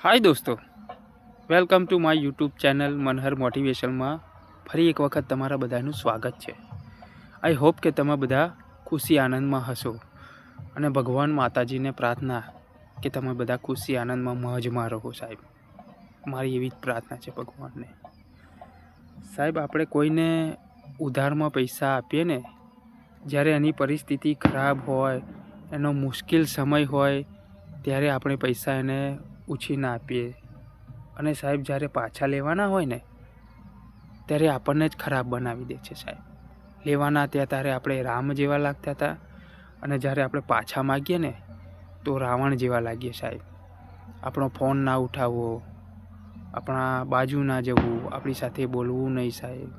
હાય દોસ્તો, welcome to my YouTube channel Manhar મોટિવેશનમાં ફરી એક વખત તમારા બધાનું સ્વાગત છે. આઈ હોપ કે તમે બધા ખુશી આનંદમાં હશો અને ભગવાન માતાજીને પ્રાર્થના કે તમે બધા ખુશી આનંદમાં મોજમાં રહો. સાહેબ, મારી એવી જ પ્રાર્થના છે ભગવાનને. સાહેબ, આપણે કોઈને ઉધારમાં પૈસા આપીએ ને, જ્યારે એની પરિસ્થિતિ ખરાબ હોય, એનો મુશ્કેલ સમય હોય, ત્યારે આપણે પૈસા એને ઉછીના આપીએ અને સાહેબ જ્યારે પાછા લેવાના હોય ને ત્યારે આપણને જ ખરાબ બનાવી દે છે. સાહેબ, લેવાના હતા ત્યારે આપણે રામ જેવા લાગતા હતા અને જ્યારે આપણે પાછા માગીએ ને તો રાવણ જેવા લાગીએ. સાહેબ, આપણો ફોન ના ઉઠાવવો, આપણા બાજુ ના જવું, આપણી સાથે બોલવું નહીં. સાહેબ,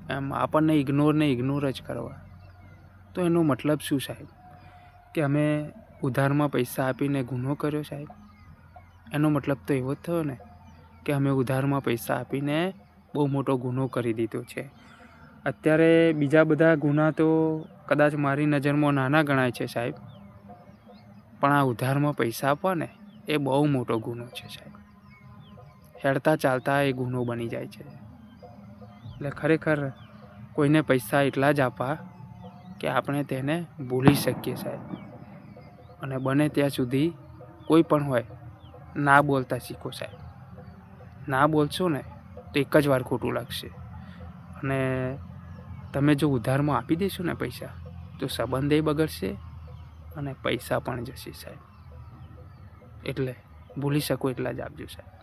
એમ આપણને ઇગ્નોર જ કરવા. તો એનો મતલબ શું સાહેબ? કે અમે ઉધારમાં પૈસા આપીને ગુનો કર્યો. સાહેબ, એનો મતલબ તો એવો જ થયો ને કે અમે ઉધારમાં પૈસા આપીને બહુ મોટો ગુનો કરી દીધો છે. અત્યારે બીજા બધા ગુના તો કદાચ મારી નજરમાં નાના ગણાય છે સાહેબ, પણ આ ઉધારમાં પૈસા આપવા ને એ બહુ મોટો ગુનો છે સાહેબ. હેડતા ચાલતા એ ગુનો બની જાય છે. એટલે ખરેખર કોઈને પૈસા એટલા જ આપવા કે આપણે તેને ભૂલી શકીએ સાહેબ. અને બને ત્યાં સુધી કોઈ પણ હોય ના બોલતા શીખો સાહેબ. ના બોલશો ને તો એક જ વાર ખોટું લાગશે. અને તમે જો ઉધારમાં આપી દેશો ને પૈસા તો સંબંધે બગડશે અને પૈસા પણ જશે સાહેબ. એટલે ભૂલી શકો એટલા જ આપજો સાહેબ.